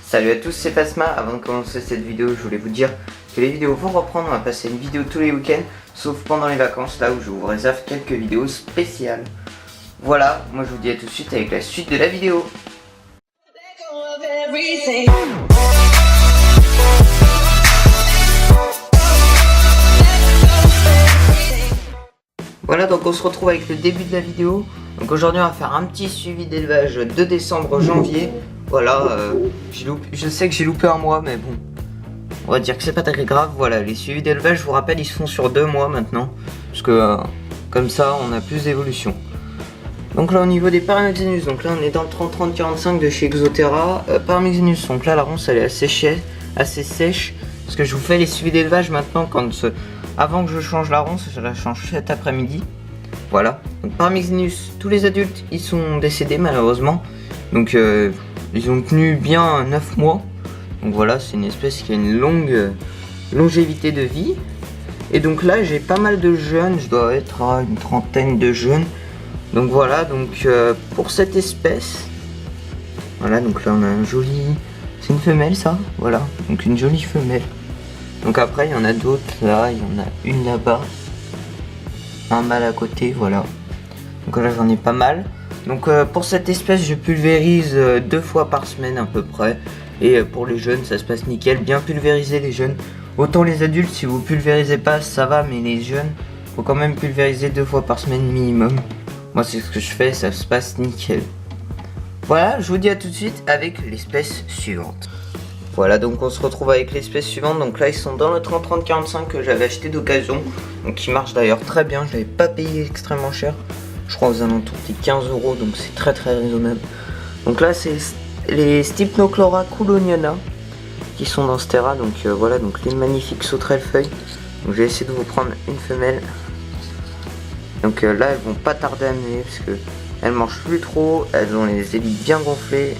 Salut à tous, c'est Phasma. Avant de commencer cette vidéo, je voulais vous dire que les vidéos vont reprendre. On va passer une vidéo tous les week-ends, sauf pendant les vacances, là où je vous réserve quelques vidéos spéciales. Voilà, moi je vous dis à tout de suite avec la suite de la vidéo. Voilà, donc on se retrouve avec le début de la vidéo. Donc aujourd'hui on va faire un petit suivi d'élevage de décembre janvier. Voilà, je sais que j'ai loupé un mois, mais bon, on va dire que c'est pas très grave. Voilà, les suivis d'élevage, je vous rappelle, ils se font sur 2 mois maintenant, parce que comme ça on a plus d'évolution. Donc là au niveau des Parmexenus, donc là on est dans le 30-30-45 de chez Exoterra. Parmexenus, donc là la ronce elle est assez sèche, parce que je vous fais les suivis d'élevage maintenant avant que je change la ronce, je la change cet après-midi. Voilà, donc Parmexenus, tous les adultes ils sont décédés malheureusement, donc ils ont tenu bien 9 mois. Donc voilà, c'est une espèce qui a une longue longévité de vie. Et donc là j'ai pas mal de jeunes, je dois être à une trentaine de jeunes. Donc voilà, donc pour cette espèce, voilà, donc là on a un joli, c'est une femelle ça, voilà, donc une jolie femelle. Donc après il y en a d'autres, là il y en a une là-bas, un mâle à côté, voilà. Donc là j'en ai pas mal. Donc pour cette espèce je pulvérise 2 fois par semaine à peu près. Et pour les jeunes ça se passe nickel, bien pulvériser les jeunes. Autant les adultes, si vous pulvérisez pas ça va, mais les jeunes faut quand même pulvériser 2 fois par semaine minimum. Moi c'est ce que je fais, ça se passe nickel. Voilà, je vous dis à tout de suite avec l'espèce suivante. Voilà, donc on se retrouve avec l'espèce suivante. Donc là ils sont dans le 30-30-45 que j'avais acheté d'occasion. Donc qui marche d'ailleurs très bien, je l'avais pas payé extrêmement cher. Je crois aux alentours des 15 €, donc c'est très raisonnable. Donc là c'est les Stipnochlora couloniana qui sont dans ce terrain. Donc voilà, donc les magnifiques sauterelles feuilles. Donc je vais essayer de vous prendre une femelle. Donc là elles vont pas tarder à mener parce que elles mangent plus trop, elles ont les élytres bien gonflés.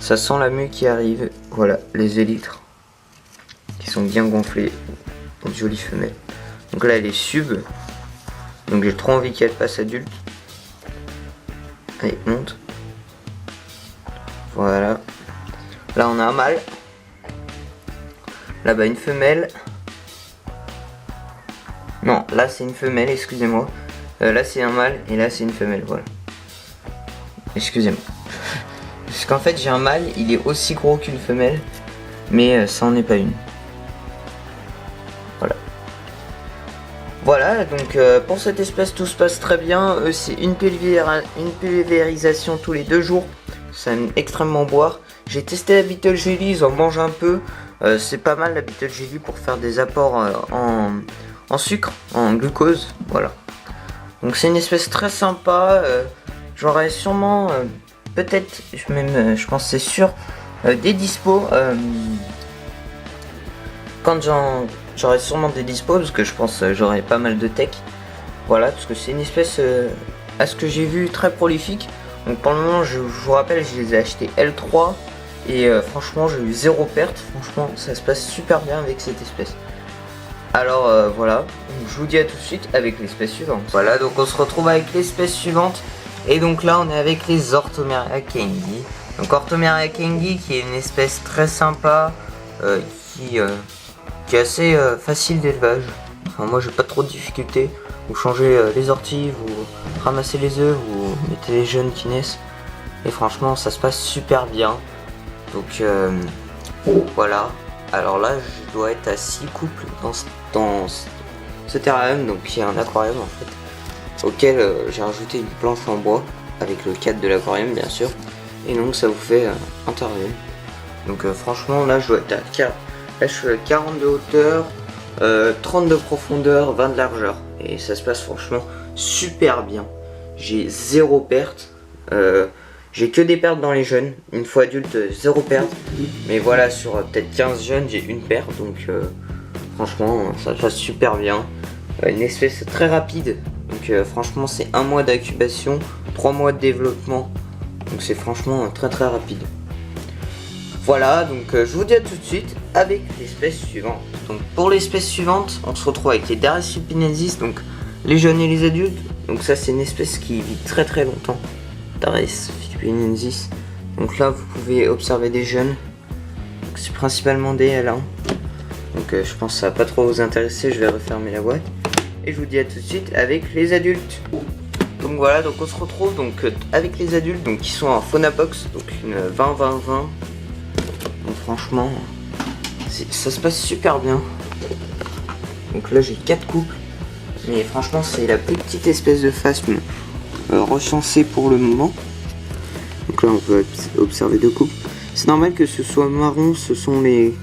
Ça sent la mue qui arrive. Voilà, les élytres qui sont bien gonflés. Une jolie femelle. Donc là elle est sub. Donc j'ai trop envie qu'elle passe adulte. Allez, monte. Voilà. Là on a un mâle. Là-bas une femelle. Non, là c'est une femelle, excusez-moi. Là c'est un mâle et là c'est une femelle, voilà. Excusez-moi. Parce qu'en fait j'ai un mâle, il est aussi gros qu'une femelle. Mais ça en est pas une. Voilà. Voilà, donc pour cette espèce tout se passe très bien. C'est une pulvérisation tous les 2 jours. Ça aime extrêmement boire. J'ai testé la Beetle Jelly, ils en mangent un peu. C'est pas mal la Beetle Jelly pour faire des apports en sucre, en glucose. Voilà. Donc c'est une espèce très sympa. J'aurais sûrement, peut-être, même je pense c'est sûr, des dispos. Quand j'aurai sûrement des dispos, parce que je pense j'aurai pas mal de tech. Voilà, parce que c'est une espèce, à ce que j'ai vu, très prolifique. Donc pour le moment, je vous rappelle, je les ai achetés L3. Et franchement, j'ai eu 0 perte. Franchement, ça se passe super bien avec cette espèce. Alors voilà, donc, je vous dis à tout de suite avec l'espèce suivante. Voilà, donc on se retrouve avec l'espèce suivante. Et donc là, on est avec les Orthomeria kengi. Donc Orthomeria kengi qui est une espèce très sympa, qui est assez facile d'élevage. Enfin, moi j'ai pas trop de difficultés. Vous changez les orties, vous ramassez les œufs, vous mettez les jeunes qui naissent. Et franchement ça se passe super bien. Donc voilà. Alors là je dois être à 6 couples dans ce terrarium. Donc il y a un aquarium en fait, auquel j'ai rajouté une planche en bois avec le cadre de l'aquarium bien sûr. Et donc ça vous fait un terrarium. Donc franchement là je dois être là je suis à 40 de hauteur, 30 de profondeur, 20 de largeur. Et ça se passe franchement super bien. J'ai 0 perte. J'ai que des pertes dans les jeunes. Une fois adulte, 0 perte. Mais voilà, sur peut-être 15 jeunes, j'ai une perte. Donc franchement, ça se passe super bien. Une espèce très rapide. Donc franchement, c'est 1 mois d'incubation, 3 mois de développement. Donc c'est franchement très rapide. Voilà, donc je vous dis à tout de suite avec l'espèce suivante. Donc pour l'espèce suivante, on se retrouve avec les Dares philippinensis, donc les jeunes et les adultes. Donc ça c'est une espèce qui vit très longtemps. Dares philippinensis. Donc là vous pouvez observer des jeunes. c'est principalement des L1. Donc je pense que ça va pas trop vous intéresser, je vais refermer la boîte. Et je vous dis à tout de suite avec les adultes. Donc voilà, donc on se retrouve donc avec les adultes donc qui sont en Phonabox, donc une 20-20-20. Donc franchement, ça se passe super bien. Donc là j'ai 4 couples. Mais franchement c'est la plus petite espèce de phasme recensée pour le moment. Donc là on peut observer 2 couples. C'est normal que ce soit marron, ce sont les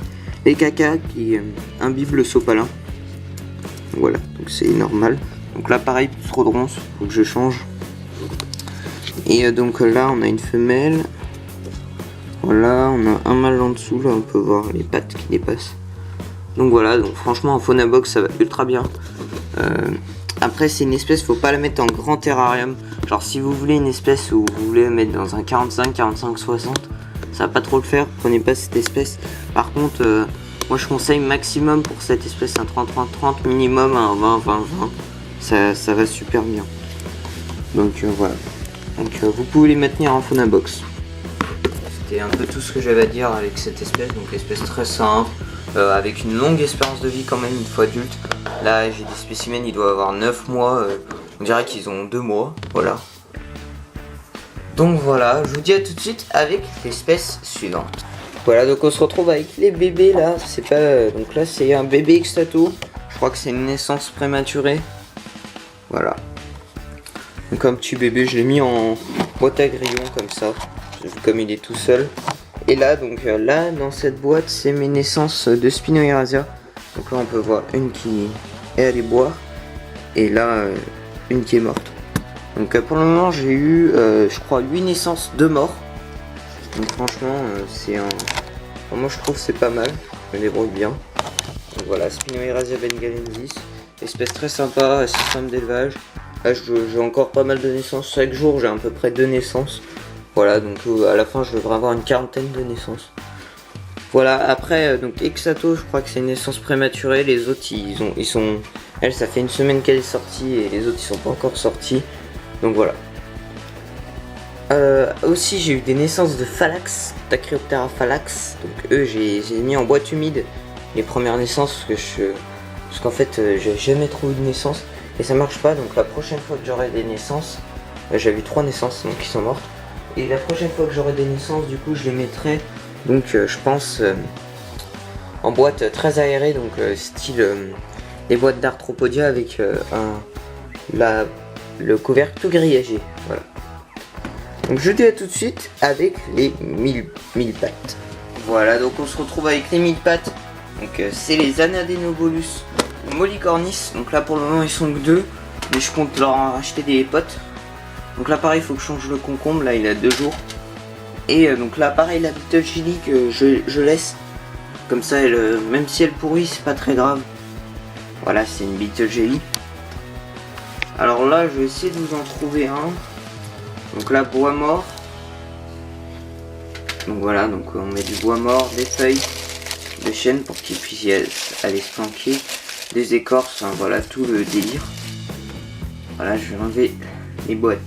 cacas qui imbibent le sopalin. Voilà, donc c'est normal. Donc là pareil, trop de ronces, faut que je change. Et donc là on a une femelle. Voilà, on a un mâle en dessous, là on peut voir les pattes qui dépassent. Donc voilà, donc franchement en Phonabox ça va ultra bien. Après c'est une espèce, faut pas la mettre en grand terrarium. Genre si vous voulez une espèce où vous voulez la mettre dans un 45, 45, 60, ça va pas trop le faire, prenez pas cette espèce. Par contre, moi je conseille maximum pour cette espèce un 30-30-30, minimum un 20-20-20. Ça va super bien. Donc voilà. Donc vous pouvez les maintenir en Phonabox. C'était un peu tout ce que j'avais à dire avec cette espèce. Donc espèce très simple, avec une longue espérance de vie quand même une fois adulte. Là j'ai des spécimens, ils doivent avoir 9 mois. On dirait qu'ils ont 2 mois. Voilà. Donc voilà, je vous dis à tout de suite avec l'espèce suivante. Voilà, donc on se retrouve avec les bébés là. C'est pas. Donc là c'est un bébé Extato. Je crois que c'est une naissance prématurée. Voilà. Donc un petit bébé, je l'ai mis en boîte à grillons comme ça. Comme il est tout seul. Et là, donc là dans cette boîte, c'est mes naissances de Spinoirasia. Donc là on peut voir une qui est allée boire. Et là une qui est morte. Donc pour le moment j'ai eu je crois 8 naissances, 2 morts. Donc franchement c'est un... Enfin, moi je trouve c'est pas mal, je me débrouille bien. Donc voilà, Spinoirasia bengalensis. Espèce très sympa, système d'élevage. Là j'ai encore pas mal de naissances, chaque jour j'ai à peu près 2 naissances. Voilà, donc à la fin je devrais avoir une quarantaine de naissances. Voilà, après donc Extato, je crois que c'est une naissance prématurée. Les autres ils sont... Elle ça fait une semaine qu'elle est sortie et les autres ils sont pas encore sortis. Donc voilà. Aussi j'ai eu des naissances de Phalax, Tachyoptera Phalax. Donc eux j'ai mis en boîte humide les premières naissances parce qu'en fait j'ai jamais trouvé de naissance et ça marche pas. Donc la prochaine fois que j'aurai des naissances, j'ai eu 3 naissances donc qui sont mortes. Et la prochaine fois que j'aurai des naissances, du coup je les mettrai donc je pense en boîte très aérée, donc style les boîtes d'Arthropodia avec le couvercle tout grillagé. Voilà. Donc je dis à tout de suite avec les 1000 pattes. Voilà, donc on se retrouve avec les 1000 pattes. Donc c'est les Anadenobolus mollicornis. Donc là pour le moment ils sont que 2, mais je compte leur en racheter des potes. Donc là pareil il faut que je change le concombre, là il a 2 jours. Et donc là pareil la Beetle Jelly que je laisse. Comme ça elle, même si elle pourrit c'est pas très grave. Voilà, c'est une Beetle Jelly. Alors là je vais essayer de vous en trouver un. Donc là bois mort. Donc voilà, donc on met du bois mort, des feuilles de chêne pour qu'il puisse y aller se planquer, des écorces, hein, voilà tout le délire. Voilà, je vais enlever les boîtes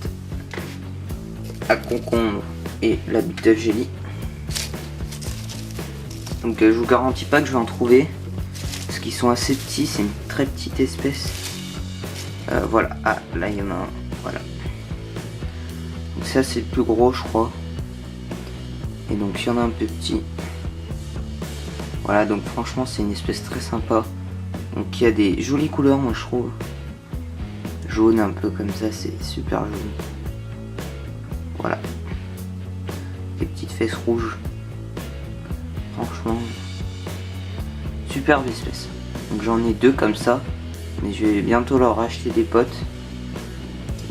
à concombre et la Beetle Jelly. Donc je vous garantis pas que je vais en trouver parce qu'ils sont assez petits, c'est une très petite espèce. Voilà, ah là il y en a un, voilà. Donc ça c'est le plus gros je crois. Et donc il y en a un peu petit. Voilà, donc franchement c'est une espèce très sympa. Donc il y a des jolies couleurs moi je trouve. Jaune un peu comme ça, c'est super joli. Voilà. Des petites fesses rouges. Franchement, superbe espèce. Donc j'en ai 2 comme ça. Mais je vais bientôt leur acheter des potes.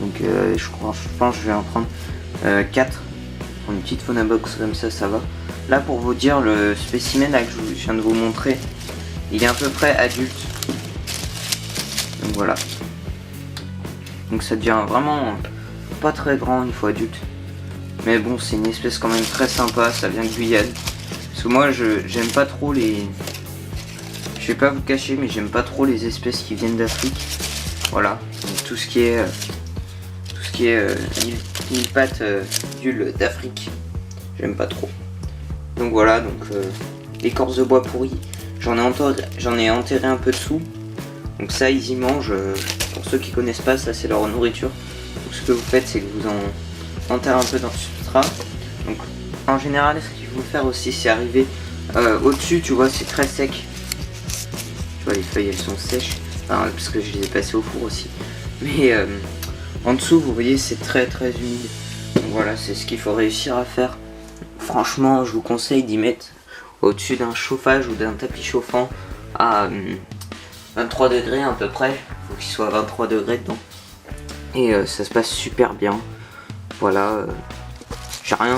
Donc je pense que je vais en prendre 4. Pour une petite Phonabox comme ça va. Là pour vous dire, le spécimen là que je viens de vous montrer, il est à peu près adulte. Donc voilà. Donc ça devient vraiment pas très grand une fois adulte. Mais bon, c'est une espèce quand même très sympa, ça vient de Guyane. Parce que moi j'aime pas trop les... Je vais pas vous cacher, mais j'aime pas trop les espèces qui viennent d'Afrique. Voilà, donc tout ce qui est 1000 pattes d'Afrique, j'aime pas trop. Donc voilà, donc l'écorce de bois pourrie. J'en ai enterré un peu dessous. Donc ça ils y mangent. Pour ceux qui connaissent pas, ça c'est leur nourriture. Donc ce que vous faites, c'est que vous en enterrez un peu dans le substrat. Donc en général, ce qu'il faut faire aussi, c'est arriver au-dessus, tu vois, c'est très sec. Tu vois, les feuilles elles sont sèches. Enfin, parce que je les ai passées au four aussi. Mais en dessous, vous voyez, c'est très humide. Donc voilà, c'est ce qu'il faut réussir à faire. Franchement, je vous conseille d'y mettre au-dessus d'un chauffage ou d'un tapis chauffant à 23 degrés à peu près. Il faut qu'il soit à 23 degrés dedans. Et ça se passe super bien. Voilà. J'ai rien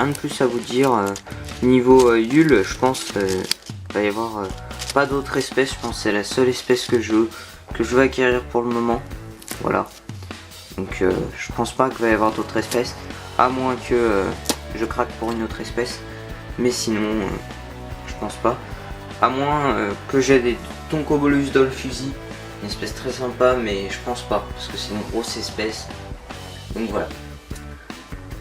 de plus à vous dire. Niveau Yule, je pense il va y avoir pas d'autres espèces. Je pense que c'est la seule espèce que je veux acquérir pour le moment. Voilà. Donc je pense pas qu'il va y avoir d'autres espèces. À moins que je craque pour une autre espèce. Mais sinon, je pense pas. À moins que j'ai des Toncobolus dolphusi. Une espèce très sympa, mais je pense pas. Parce que c'est une grosse espèce. Donc voilà.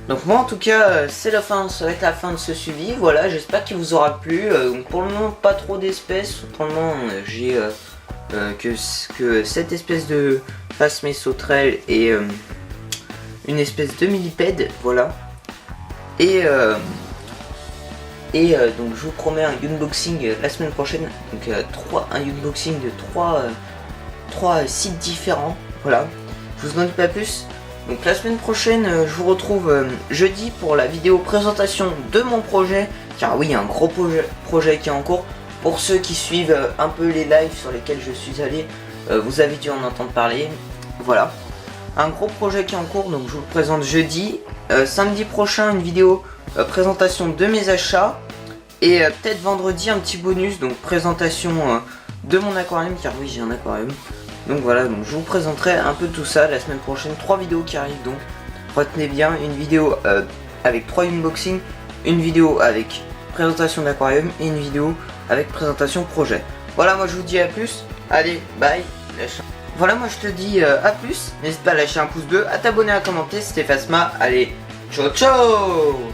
Donc moi en tout cas c'est la fin, ça va être la fin de ce suivi, voilà, j'espère qu'il vous aura plu. Donc pour le moment pas trop d'espèces, pour le moment j'ai que cette espèce de phasmé sauterelle et une espèce de millipède, voilà. Et donc je vous promets un unboxing la semaine prochaine, donc un unboxing de trois sites différents, voilà. Je vous en dis pas plus. Donc la semaine prochaine, je vous retrouve jeudi pour la vidéo présentation de mon projet. Car oui, il y a un gros projet qui est en cours. Pour ceux qui suivent un peu les lives sur lesquels je suis allé, vous avez dû en entendre parler. Voilà. Un gros projet qui est en cours, donc je vous le présente jeudi. Samedi prochain, une vidéo présentation de mes achats. Et peut-être vendredi, un petit bonus, donc présentation de mon aquarium. Car oui, j'ai un aquarium. Donc voilà, donc je vous présenterai un peu tout ça la semaine prochaine, 3 vidéos qui arrivent donc. Retenez bien, une vidéo avec 3 unboxings, une vidéo avec présentation d'aquarium et une vidéo avec présentation projet. Voilà, moi je vous dis à plus, allez, bye. Voilà, moi je te dis à plus, n'hésite pas à lâcher un pouce bleu, à t'abonner, à commenter, c'était Phasma, allez, ciao ciao.